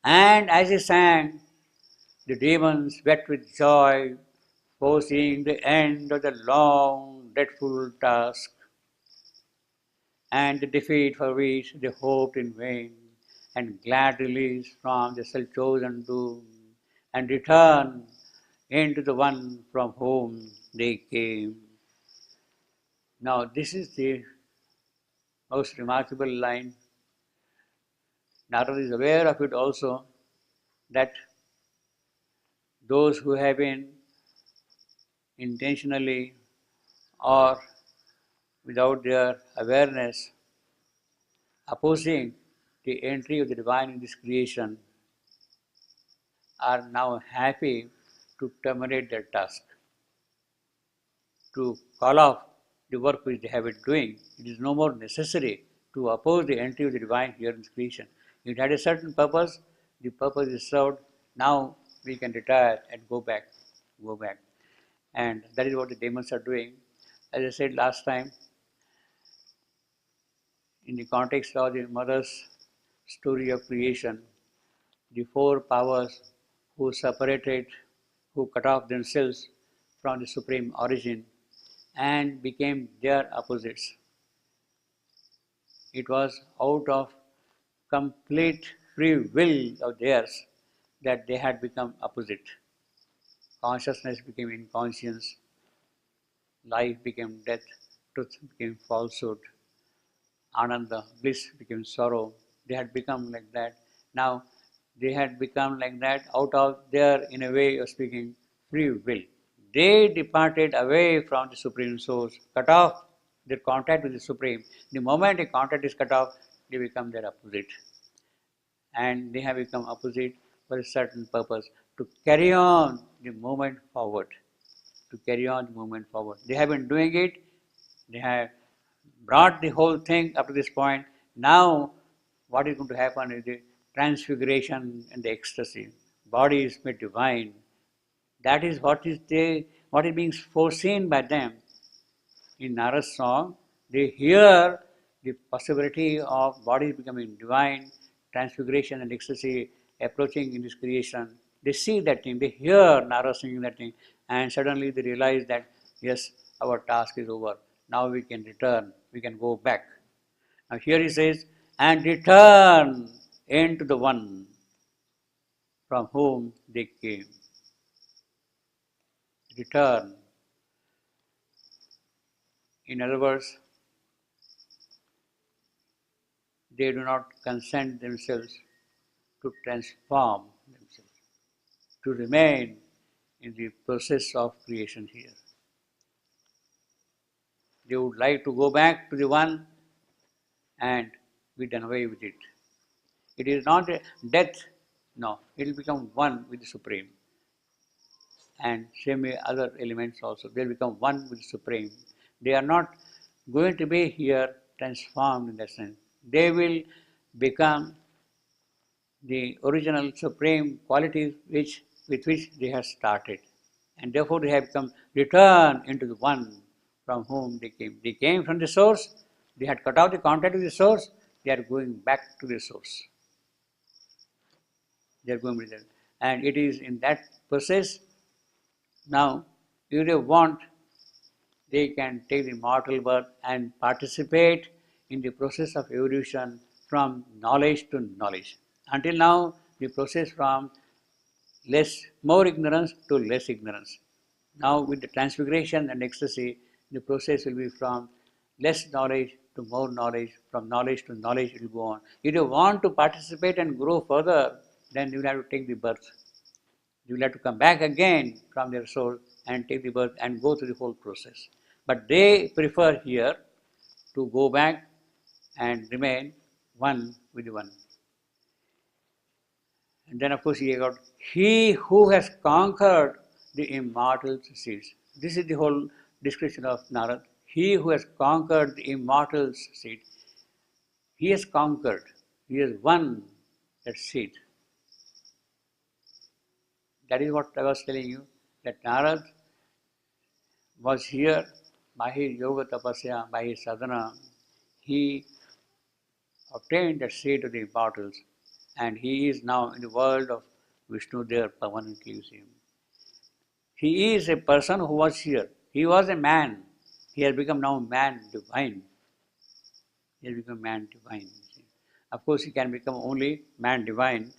And as he sang, the demons wept with joy, foreseeing the end of the long, dreadful task, and the defeat for which they hoped in vain, and glad release from the self-chosen doom, and return into the one from whom they came. Now, this is the most remarkable line. Narada is aware of it also, that those who have been intentionally or without their awareness opposing the entry of the divine in this creation are now happy to terminate their task, to call off the work which they have been doing. It is no more necessary to oppose the entry of the divine here in this creation. It had a certain purpose, the purpose is served, now we can retire and go back, go back. And that is what the demons are doing. As I said last time, in the context of the mother's story of creation, the four powers who separated, who cut off themselves from the supreme origin and became their opposites. It was out of complete free will of theirs that they had become opposite. Consciousness became inconscience, life became death, truth became falsehood, Ananda, bliss became sorrow. They had become like that. Now, they had become like that out of their, in a way of speaking, free will. They departed away from the Supreme Source, cut off their contact with the Supreme. The moment a contact is cut off, they become their opposite. And they have become opposite for a certain purpose, to carry on the movement forward. To carry on the movement forward. They have been doing it, they have brought the whole thing up to this point. Now, what is going to happen is the transfiguration and the ecstasy. Body is made divine. That is what is being foreseen by them. In Narada's song, they hear the possibility of bodies becoming divine, transfiguration and ecstasy approaching in this creation. They see that thing, they hear Narada singing that thing, and suddenly they realize that, yes, our task is over. Now we can return, we can go back. Now here he says, and return into the one from whom they came. Return. In other words, they do not consent themselves to transform themselves, to remain in the process of creation here. They would like to go back to the one and be done away with it. It is not a death, no, it will become one with the Supreme. And same way other elements also, they will become one with the Supreme. They are not going to be here transformed in that sense. They will become the original supreme qualities with which they have started. And therefore they have become return into the one from whom they came. They came from the source, they had cut off the contact with the source, they are going back to the source. They are going with it. And it is in that process, now, if they want, they can take the mortal birth and participate in the process of evolution from knowledge to knowledge. Until now, the process from more ignorance to less ignorance. Now, with the transfiguration and ecstasy, the process will be from less knowledge to more knowledge, from knowledge to knowledge it will go on. If you want to participate and grow further, then you will have to take the birth. You will have to come back again from their soul and take the birth and go through the whole process. But they prefer here to go back and remain one with the one. And then of course he got, he who has conquered the immortal seeds. This is the whole description of Narad. He who has conquered the immortal seed. He has conquered. He has won that seed. That is what I was telling you, that Narad was here by his yoga tapasya, by his sadhana. He obtained that seed of the immortals. and he is now in the world of Vishnu there permanently, you see. He is a person who was here. He was a man. He has become now man divine. He has become man divine. You see. Of course, he can become only man divine.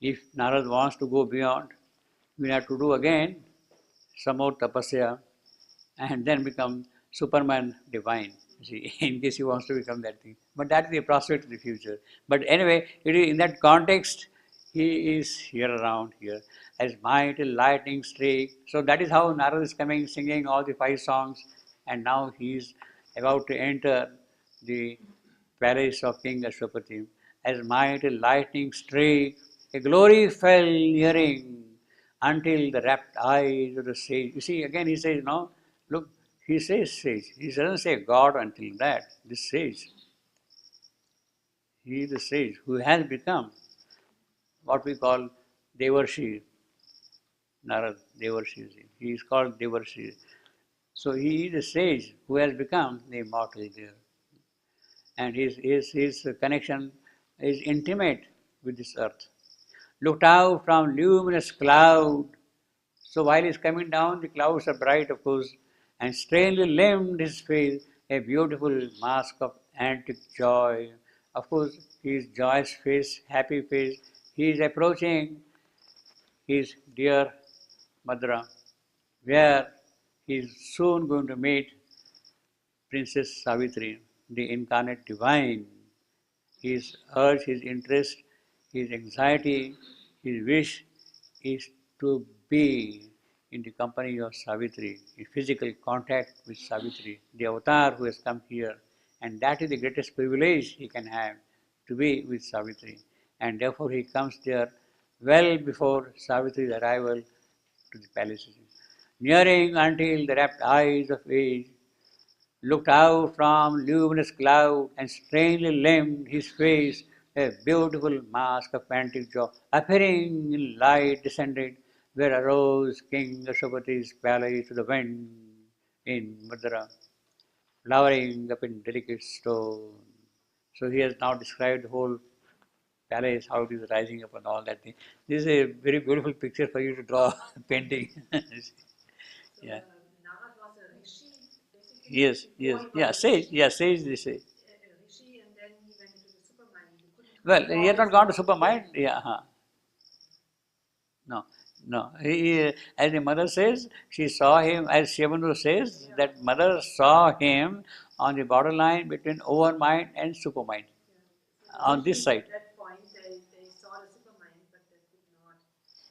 If Narad wants to go beyond, we have to do again some more tapasya and then become Superman divine. See, in case he wants to become that thing. But that is a prospect in the future. But anyway, it is in that context, he is here around here as mighty lightning streak. So that is how Narad is coming, singing all the 5 songs, and now he is about to enter the palace of King Ashwapati. As mighty lightning streak, a glory fell nearing until the rapt eyes of the sage. You see, again he says, no, look, he says sage. He doesn't say God until that. This sage. He is the sage who has become what we call Devarshi, Narad, Devarshi. He is called Devarshi. So he is a sage who has become the immortal there. And his connection is intimate with this earth. Looked out from luminous cloud. So while he's coming down, the clouds are bright, of course, and strangely limned his face, a beautiful mask of antique joy. Of course, his joyous face, happy face. He is approaching his dear Madra, where he is soon going to meet Princess Savitri, the incarnate divine. His urge, his interest, his anxiety, his wish is to be in the company of Savitri, in physical contact with Savitri, the avatar who has come here. And that is the greatest privilege he can have, to be with Savitri. And therefore he comes there well before Savitri's arrival to the palace. Nearing until the rapt eyes of age looked out from luminous cloud and strangely limned his face, a beautiful mask of antique joy, appearing in light descended, where arose King Ashwapati's palace to the wind in Madura, flowering up in delicate stone. So he has now described the whole palace, how it is rising up and all that thing. This is a very beautiful picture for you to draw painting. Yeah. Narad was a rishi, basically. Yes, yes, yeah, sage, yeah, sage, they say. A rishi, and then he went into the supermind. He couldn't Well, control he had not his gone to body supermind, here. yeah, no, no. As the mother says, she saw him, as Shivandu says, that mother saw him on the borderline between overmind and supermind, Yeah. So on this rishis side. at that point, they saw the supermind, but they could not.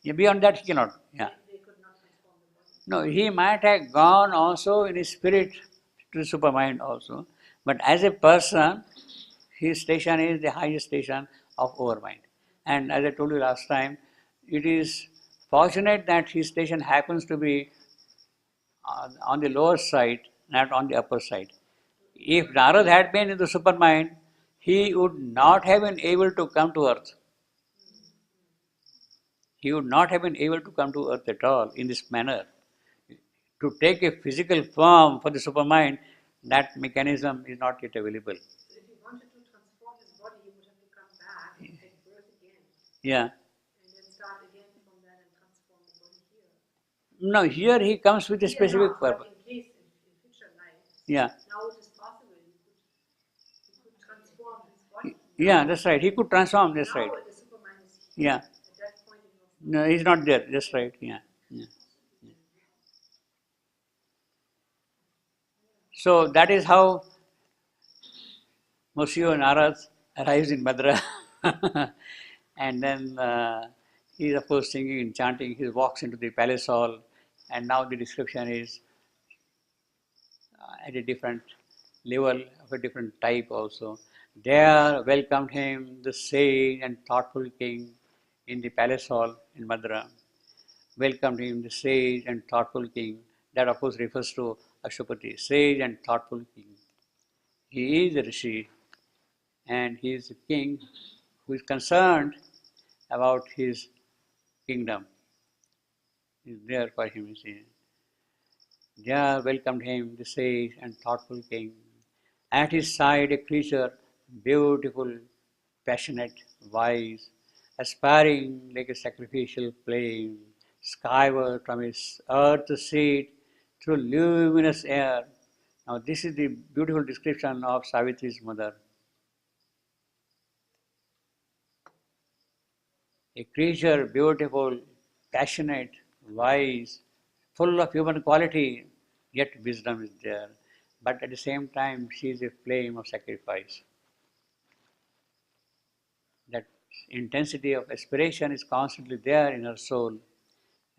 Yeah, beyond that, he cannot, yeah. They could not transform the body. No, he might have gone also in his spirit to supermind also, but as a person, his station is the highest station of overmind. And as I told you last time, it is fortunate that his station happens to be on the lower side, not on the upper side. If Narad had been in the supermind, he would not have been able to come to earth. He would not have been able to come to earth at all in this manner. To take a physical form for the supermind, that mechanism is not yet available. So if he wanted to transform his body, he would have to come back and take birth again. Yeah. And then start again from that and transform the body here. No, here he comes with a specific But purpose. in case, in future life, Yeah. now it is possible, he could transform his body. Yeah, that's right. He could transform, that's right. Now the supermind is here. Yeah. At that point it was No, he's not there, that's right. Yeah. Yeah. So that is how Monsieur Narad arrives in Madra. And then he is, of course, singing and chanting. He walks into the palace hall, and now the description is at a different level, of a different type also. There welcomed him the sage and thoughtful king in the palace hall in Madra. Welcomed him the sage and thoughtful king. That, of course, refers to Ashwapati, sage and thoughtful king. He is a rishi, and he is a king who is concerned about his kingdom. He is there for him, you see. There welcomed him the sage and thoughtful king. At his side a creature beautiful passionate, wise, aspiring like a sacrificial flame, skyward from his earth seat through luminous air. Now, this is the beautiful description of Savitri's mother. A creature beautiful, passionate, wise, full of human quality, yet wisdom is there. But at the same time, she is a flame of sacrifice. That intensity of aspiration is constantly there in her soul,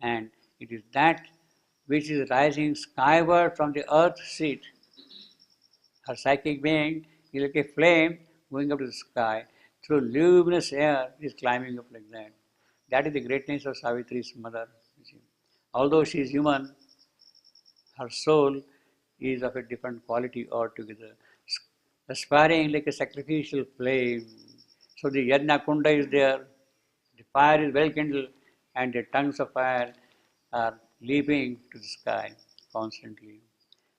and it is that which is rising skyward from the earth seat. Her psychic being is like a flame going up to the sky. Through luminous air, it is climbing up like that. That is the greatness of Savitri's mother. Although she is human, her soul is of a different quality altogether, aspiring like a sacrificial flame. So the Yajna Kunda is there, the fire is well kindled, and the tongues of fire are leaping to the sky constantly.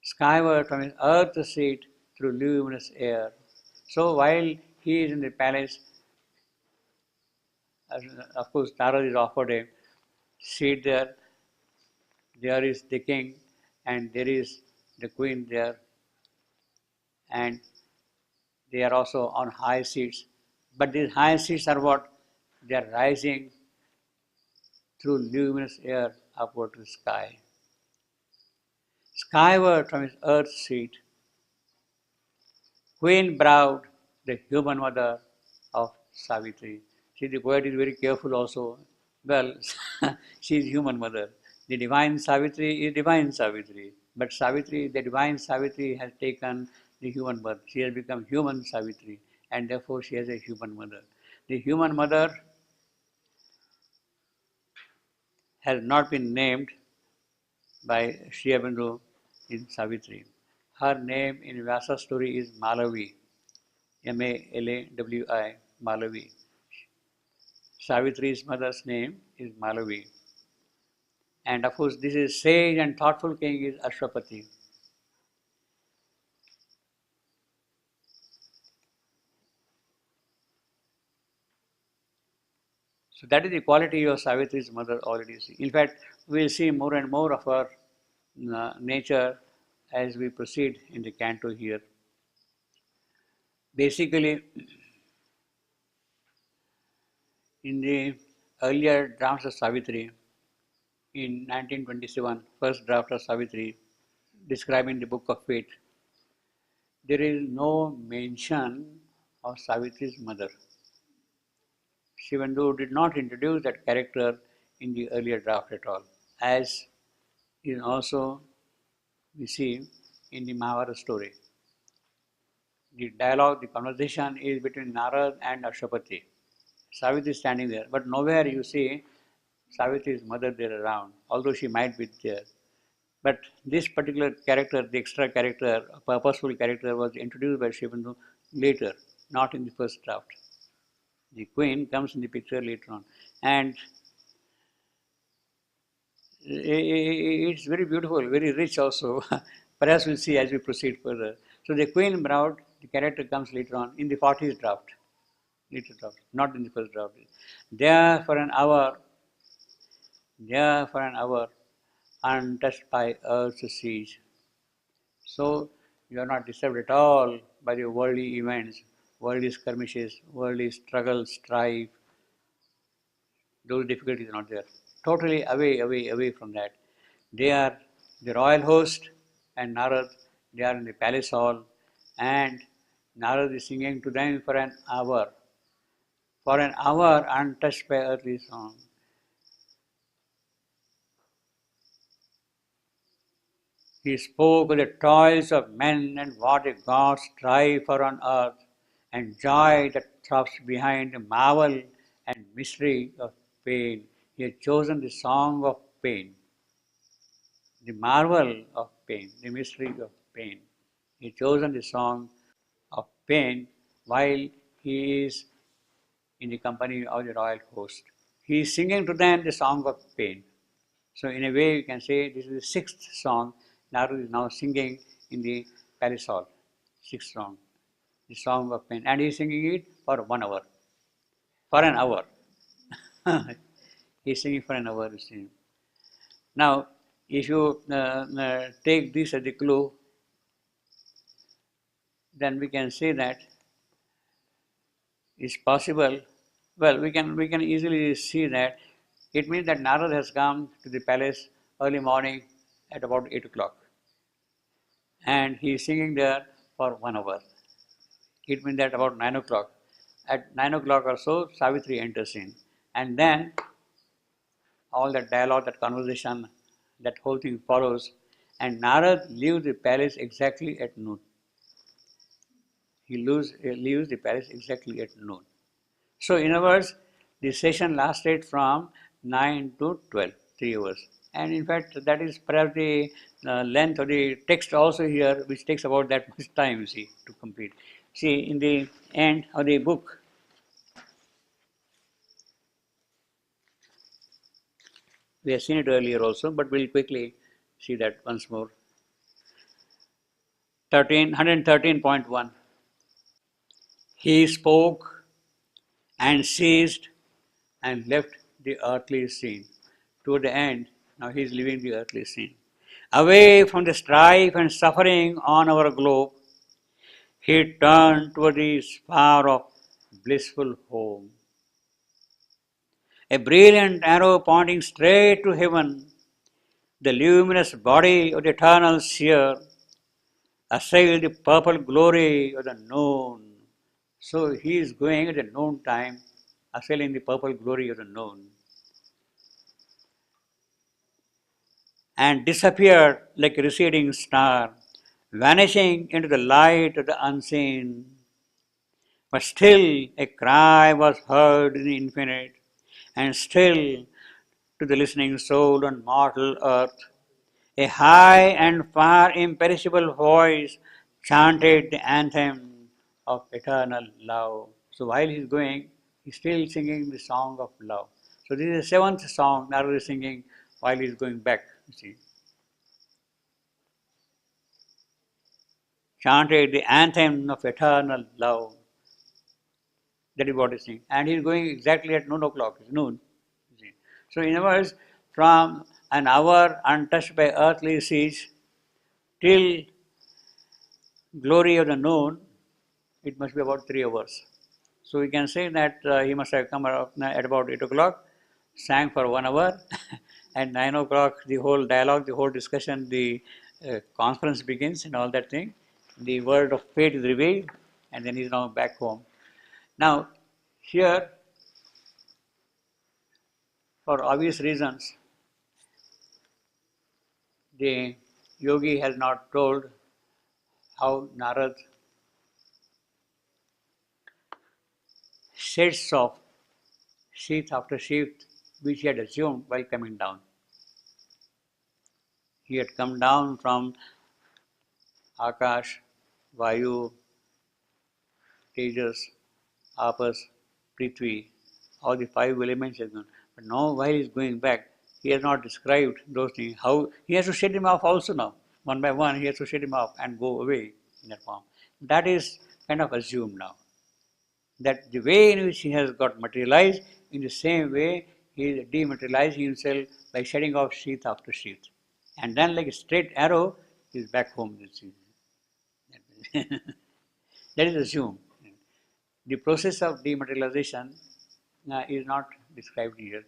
Skyward from his earth seat through luminous air. So while he is in the palace, of course, Narad is offered a seat there. There is the king, and there is the queen there, and they are also on high seats. But these high seats are what? They are rising through luminous air upward to the sky. Skyward from his earth seat, queen browed, the human mother of Savitri. See, the poet is very careful also. Well, she is human mother. The divine Savitri is divine Savitri. But Savitri, the divine Savitri has taken the human birth. She has become human Savitri, and therefore she has a human mother. The human mother has not been named by Sri Aurobindo in Savitri. Her name in Vyasa's story is Malavi, Malawi, Malavi. Savitri's mother's name is Malavi. And of course, this is sage and thoughtful king is Ashwapati. So that is the quality of Savitri's mother already. In fact, we will see more and more of her nature as we proceed in the canto here. Basically, in the earlier drafts of Savitri, in 1927, first draft of Savitri, describing the book of fate, there is no mention of Savitri's mother. Sri Aurobindo did not introduce that character in the earlier draft at all, as is also we see in the Mahabharata story. The dialogue, the conversation is between Narad and Ashwapati. Savitri is standing there, but nowhere you see Savitri's mother there around, although she might be there. But this particular character, the extra character, a purposeful character, was introduced by Sri Aurobindo later, not in the first draft. The queen comes in the picture later on. And it's very beautiful, very rich also. Perhaps we'll see as we proceed further. So the queen browed, the character comes later on in the 40th draft, later draft, not in the first draft. There for an hour, untouched by earth's siege. So you are not disturbed at all by the worldly events, worldly skirmishes, worldly struggle, strife. Those difficulties are not there. Totally away from that. They are the royal host and Narad, they are in the palace hall, and Narad is singing to them for an hour. For an hour untouched by earthly song. He spoke of the toils of men and what the gods strive for on earth, and joy that throbs behind the marvel and mystery of pain. He had chosen the song of pain, the marvel of pain, the mystery of pain. He had chosen the song of pain while he is in the company of the royal host. He is singing to them the song of pain. So in a way you can say this is the sixth song Narad is now singing in the palace hall. Sixth song, the song of pain. And he is singing it for 1 hour. for an hour. He's singing for an hour. You see. Now, if you take this as a clue, then we can say that it's possible. Well, we can easily see that it means that Narad has come to the palace early morning at about 8 o'clock, and he is singing there for 1 hour. It means that about 9 o'clock. At 9 o'clock or so, Savitri enters in, and then all that dialogue, that conversation, that whole thing follows, and Narad leaves the palace exactly at noon. He leaves the palace exactly at noon. So, in other words, the session lasted from 9 to 12, 3 hours. And in fact, that is perhaps the length of the text also here, which takes about that much time, you see, to complete. See, in the end of the book, we have seen it earlier also, but we'll quickly see that once more. 113.1. He spoke and ceased and left the earthly scene. Toward the end, now he is leaving the earthly scene. Away from the strife and suffering on our globe, he turned toward the spar of blissful home. A brilliant arrow pointing straight to heaven, the luminous body of the eternal seer assailed the purple glory of the noon. So he is going at the noon time, assailing the purple glory of the noon, and disappeared like a receding star, vanishing into the light of the unseen. But still a cry was heard in the infinite, and still to the listening soul on mortal earth, a high and far imperishable voice chanted the anthem of eternal love. So while he's going, he's still singing the song of love. So this is the seventh song Narada is singing while he's going back, you see. Chanted the anthem of eternal love. That is what he's saying. And he's going exactly at noon o'clock, it's noon. You see. So in other words, from an hour untouched by earthly siege till glory of the noon, it must be about 3 hours. So we can say that he must have come at about 8 o'clock, sang for 1 hour, and 9 o'clock the whole dialogue, the whole discussion, the conference begins and all that thing. The word of fate is revealed, and then he's now back home. Now, here, for obvious reasons, the yogi has not told how Narad sheds off sheath after sheath which he had assumed while coming down. He had come down from Akash, Vayu, Tejas, Apas, Prithvi, all the five elements has gone. But now while he is going back, he has not described those things. How he has to shed him off also now. One by one, he has to shed him off and go away in that form. That is kind of assumed now. That the way in which he has got materialized, in the same way he is dematerializing himself by shedding off sheath after sheath. And then like a straight arrow, he is back home. That is assumed. The process of dematerialization is not described here,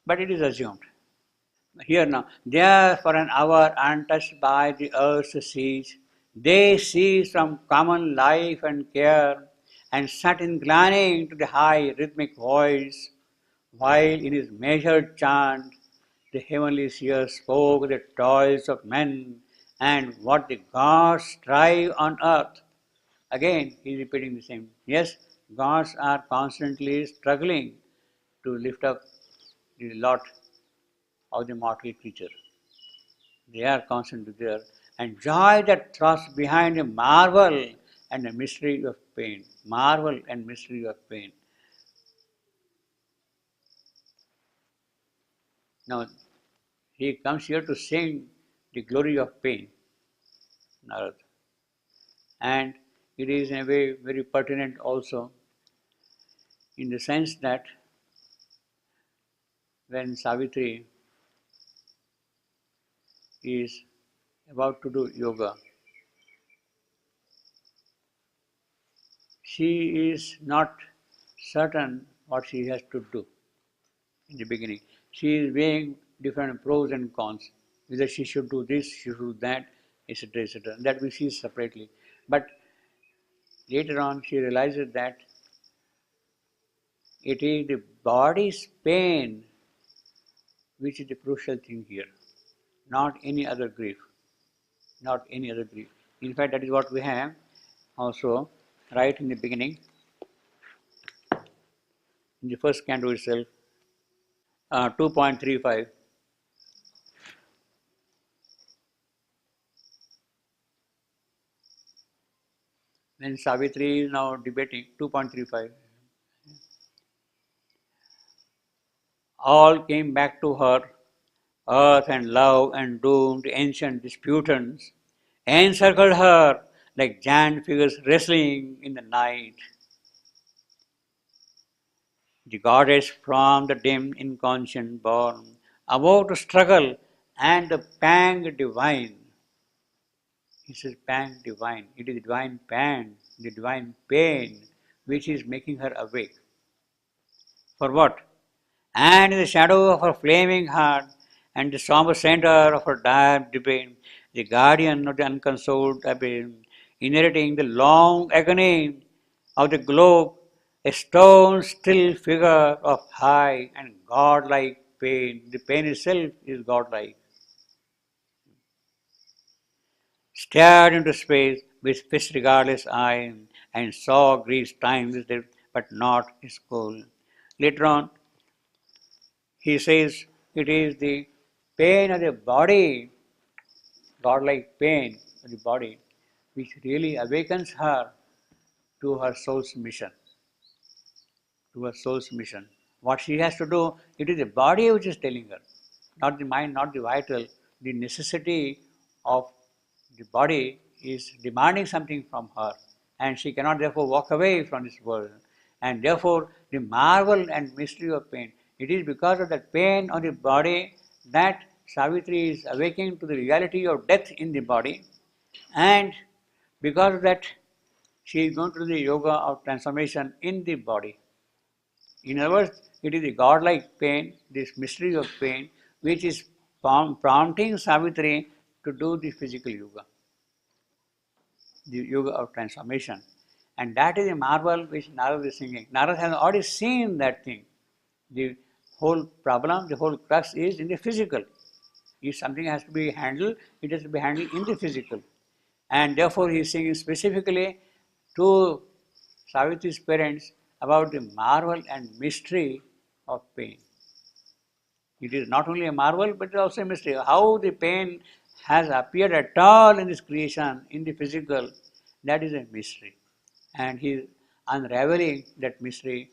but it is assumed. Here now, there for an hour untouched by the earth's siege, they ceased from common life and care, and sat inclining to the high rhythmic voice, while in his measured chant the heavenly seer spoke of the toils of men and what the gods strive on earth. Again, he is repeating the same. Yes, gods are constantly struggling to lift up the lot of the mortal creature. They are constantly there. And joy that thrusts behind a marvel and a mystery of pain. Marvel and mystery of pain. Now, he comes here to sing the glory of pain, Narad. And it is in a way very pertinent also in the sense that when Savitri is about to do yoga, she is not certain what she has to do in the beginning. She is weighing different pros and cons, whether she should do this, she should do that, etc., etc. That we see separately. But later on, she realizes that it is the body's pain which is the crucial thing here, not any other grief, not any other grief. In fact, that is what we have also right in the beginning, in the first canto itself, 2.35. When Savitri is now debating, 2.35, all came back to her, earth and love and doomed ancient disputants encircled her like giant figures wrestling in the night. The goddess from the dim inconscient born, about to struggle and the pang divine. He says pang divine. It is the divine pang, the divine pain which is making her awake. For what? And in the shadow of her flaming heart and the somber center of her dire debate, the guardian of the unconsoled abode, inheriting the long agony of the globe, a stone still figure of high and godlike pain. The pain itself is godlike. Stared into space with fixed regardless eye and saw grief's time but not his goal. Later on, he says it is the pain of the body, godlike pain of the body, which really awakens her to her soul's mission. To her soul's mission. What she has to do, it is the body which is telling her, not the mind, not the vital. The necessity of the body is demanding something from her, and she cannot therefore walk away from this world. And therefore, the marvel and mystery of pain, it is because of that pain on the body that Savitri is awakening to the reality of death in the body, and because of that, she is going to do the yoga of transformation in the body. In other words, it is the godlike pain, this mystery of pain, which is prompting Savitri to do the physical yoga, the yoga of transformation. And that is a marvel which Narad is singing. Narad has already seen that thing. The whole problem, the whole crux is in the physical. If something has to be handled, it has to be handled in the physical. And therefore, he is singing specifically to Savitri's parents about the marvel and mystery of pain. It is not only a marvel, but also a mystery. How the pain has appeared at all in this creation, in the physical, that is a mystery. And he is unraveling that mystery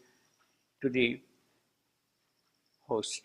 to the host.